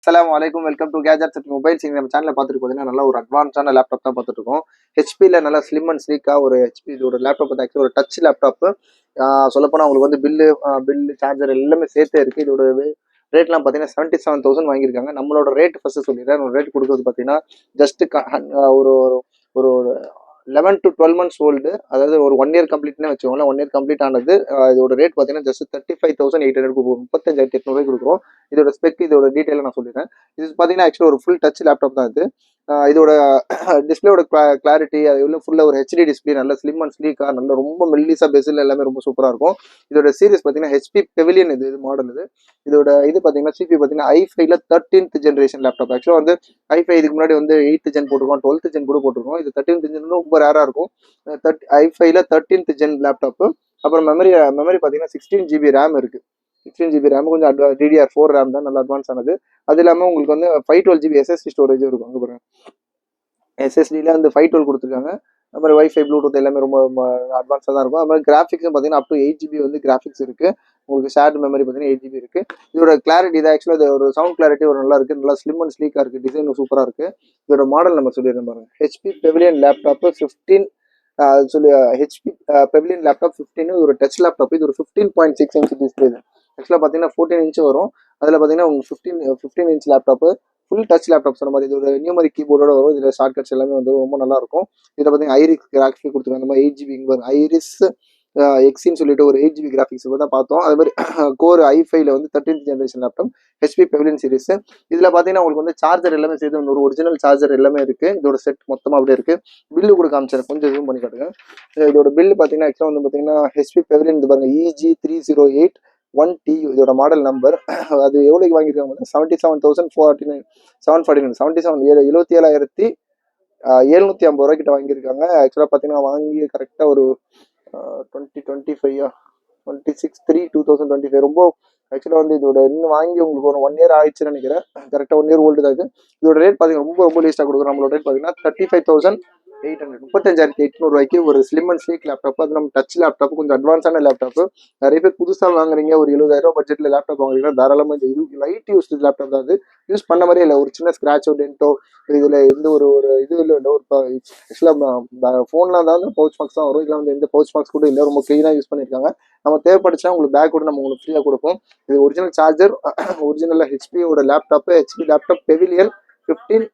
அஸ்ஸலாமு அலைக்கும். Welcome to gadgets at mobiles. நம்ம சேனலில் பார்த்துட்டு பார்த்தீங்கன்னா நல்ல ஒரு அட்வான்ஸான லேப்டாப் தான் பார்த்துட்டு இருக்கோம். ஹெச்பியில் நல்லா ஸ்லிம் அண்ட் ஸ்லீக்காக ஒரு ஹெச்பி இது ஒரு லேப்டாப் வந்து ஆக்சுவலி ஒரு டச் லேப்டாப்பு. சொல்லப்போனால் உங்களுக்கு வந்து பில்லு சார்ஜர் எல்லாமே சேர்த்தே இருக்குது. இதோட ரேட்லாம் பார்த்தீங்கன்னா 77,000 வாங்கியிருக்காங்க. நம்மளோட ரேட் ஃபஸ்ட்டு சொல்லிடுறேன். ரேட் கொடுக்குறது பார்த்தீங்கன்னா ஜஸ்ட் ஒரு ஒரு ஒரு 11 to 12 months ஓல்டு, அதாவது ஒரு 1 இயர் கம்ப்ளீட்னே வச்சுக்கோங்களேன். 1 இயர் கம்ப்ளீட் ஆனது. இதோட ரேட் பார்த்தீங்கன்னா ஜஸ்ட் 35,800 கொடுக்கும். 35,800 கொடுக்குறோம். இதோட ஸ்பெக் இதோட டீட்டெயிலாக நான் சொல்லிடுறேன். இது பார்த்தீங்கன்னா ஆக்சுவலி ஒரு ஃபுல் டச் லேப்டாப் தான் இது. இதோட டிஸ்பிளேயோட கிளாரிட்டி அது உள்ள ஃபுல்லாக ஒரு ஹெச்டி டிஸ்பிளே, நல்ல ஸ்லிம் அண்ட் ஸ்லீக்காக நல்ல ரொம்ப மெல்லிசா பெசில் எல்லாமே ரொம்ப சூப்பராக இருக்கும். இதோட சீரிஸ் பார்த்தீங்கன்னா ஹெச்பி பெவிலியன் இது மாடல் இது. இதோட இது பார்த்தீங்கன்னா சிபி பார்த்தீங்கன்னா i5ல 13th ஜென்ரேஷன் லேப்டாப். ஆக்சுவலாக வந்து i5 இதுக்கு முன்னாடி வந்து 8th ஜென் போட்டிருக்கோம், 12th ஜென் கூட போட்டிருக்கோம். இது 13th ஜென் ரொம்ப ரேராக இருக்கும். i5ல 13th ஜென் லேப்டாப்பு. அப்புறம் மெமரி பார்த்தீங்கன்னா 16 GB ரேம் இருக்குது. 16 GB ரேம் கொஞ்சம் DDR4 ரேம் தான், நல்ல அட்வான்ஸ் ஆனது. அது இல்லாமல் உங்களுக்கு வந்து 512 GB SSD ஸ்டோரேஜ் இருக்கும். அங்கே பாருங்க, எஸ்எஸ்டியில் வந்து 512 கொடுத்துருக்காங்க. அது மாதிரி வைஃபை ப்ளூடூத் எல்லாமே ரொம்ப அட்வான்ஸாக தான் இருக்கும். அது மாதிரி கிராஃபிக்ஸும் பார்த்தீங்கன்னா அப் டு 8 GB வந்து கிராஃபிக்ஸ் இருக்குது. உங்களுக்கு ஷேர்ட் மெமரி பார்த்தீங்கன்னா 8 GB இருக்குது. இதோட கிளாரிட்டி இது ஆக்சுவலாக ஒரு சவுண்ட் கிளாரிட்டி ஒரு நல்லா இருக்குது, நல்லா ஸ்லிம் அண்ட் ஸ்லீக்காக இருக்குது, டிசைன் சூப்பராக இருக்குது. இதோட மாடல் நம்ம சொல்லிடுறோம் பாருங்க. ஹெச்பி பெவிலியன் லேப்டாப்பு 15 சொல்லி ஹெச்பி பெவிலியன் லேப்டாப் 15 ஒரு டச் லேப்டாப். இது ஒரு 15.6 இன்ச் டிஸ்பிளே. ஆக்சுவலாக பார்த்தீங்கன்னா 14 இன்ச் வரும். அதில் பார்த்தீங்கன்னா உங்களுக்கு 15 inch laptop full touch laptop சொன்ன மாதிரி. இது ஒரு நியூமரிக் கீபோர்டோட வரும். இதில் ஷார்ட் கட்ஸ் எல்லாமே வந்து ரொம்ப நல்லா இருக்கும். இதில் பார்த்தீங்கன்னா ஐரிஸ் கிராஃபிக்ஸ் கொடுத்துருக்காங்க. அந்த மாதிரி 8 GB ஐரிஸ் எக்ஸின்னு சொல்லிட்டு ஒரு 8 GB கிராஃபிக்ஸ் தான் பார்த்தோம். அது மாதிரி கோர் i5ல வந்து 13th generation laptop HP pavilion series. இதில் பார்த்தீங்கன்னா உங்களுக்கு வந்து சார்ஜர் எல்லாமே சேர்த்து ஒரு ஒரிஜினல் சார்ஜர் எல்லாமே இருக்குது. இதோட செட் மொத்தமாக அப்படியே இருக்குது. பில்லு கூட காமிச்சிருக்கேன், கொஞ்சம் ஜூம் பண்ணி காட்டுங்க. இதோட பில்லு பார்த்தீங்கன்னா ஆக்சுவலாக வந்து பார்த்தீங்கன்னா ஹெச்பி பெவிலியன் இது பாருங்க, EG3081T இதோட மாடல் நம்பர். அது எவ்வளோக்கு வாங்கியிருக்காங்க? 77,449 77,750 கிட்ட வாங்கியிருக்காங்க. ஆக்சுவலாக பார்த்தீங்கன்னா வாங்கி கரெக்டாக ஒரு 2025 26/3/2025 ரொம்ப ஆக்சுவலாக வந்து இதோட இன்னும் வாங்கி உங்களுக்கு ஒரு 1 இயர் ஆயிடுச்சுன்னு நினைக்கிறேன். கரெக்டாக 1 இயர் ஓல்டு தான் இது. இதோட ரேட் பார்த்தீங்கன்னா ரொம்ப லீஸ்ட்டாக கொடுக்குறோம். நம்மளோட ரேட் பார்த்தீங்கன்னா 35,800 35,800 ஒரு ஸ்லிம் அண்ட் ஸ்லீக் லேப்டாப். அது நம்ம டச் லேப்டாப், கொஞ்சம் அட்வான்ஸான லேப்டாப். நிறைய பேர் புதுசாக வாங்குறீங்க, ஒரு 70,000 பட்ஜெட்டில் லேப்டாப் வாங்குறீங்கன்னா தாராளமாக இந்த இது லைட் யூஸ் லேப்டாப் தான். அது யூஸ் பண்ண மாதிரியே இல்லை, ஒரு சின்ன ஸ்க்ராச்சோ டென்ட்டோ இதில் எந்த ஒரு இது இல்லை. ஒரு ஆக்சுவலாக ஃபோன்லாம் தான் வந்து பவுச் பாக்ஸ் தான் வரும். இதில் வந்து எந்த பவுச் பாக்ஸ் கூட இல்லை, ரொம்ப க்ளீனாக யூஸ் பண்ணியிருக்காங்க. நம்ம தேவைப்படுச்சுன்னா உங்களுக்கு பேக் கூட நம்ம உங்களுக்கு ஃப்ரீயாக கொடுப்போம். இது ஒரிஜினல் சார்ஜர், ஒரிஜினல் ஹெச்பியோட laptop, HP laptop Pavilion 15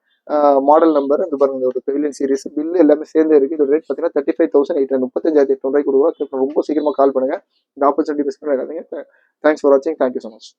model number. இந்த பாருங்க ஒரு பெவிலியன் சீரிஸ் பில்லு எல்லாமே சேர்ந்து இருக்குது. இதோட ரேட் பார்த்தீங்கன்னா 35,800 35,800 கொடுக்குறோம். ரொம்ப சீக்கிரமாக கால் பண்ணுங்கள். இந்த ஆப்பர்ச்சுனிட்டி மிஸ் பண்ணிடாதீங்க. தேங்க்ஸ் ஃபார் வாட்சிங். Thank you so much.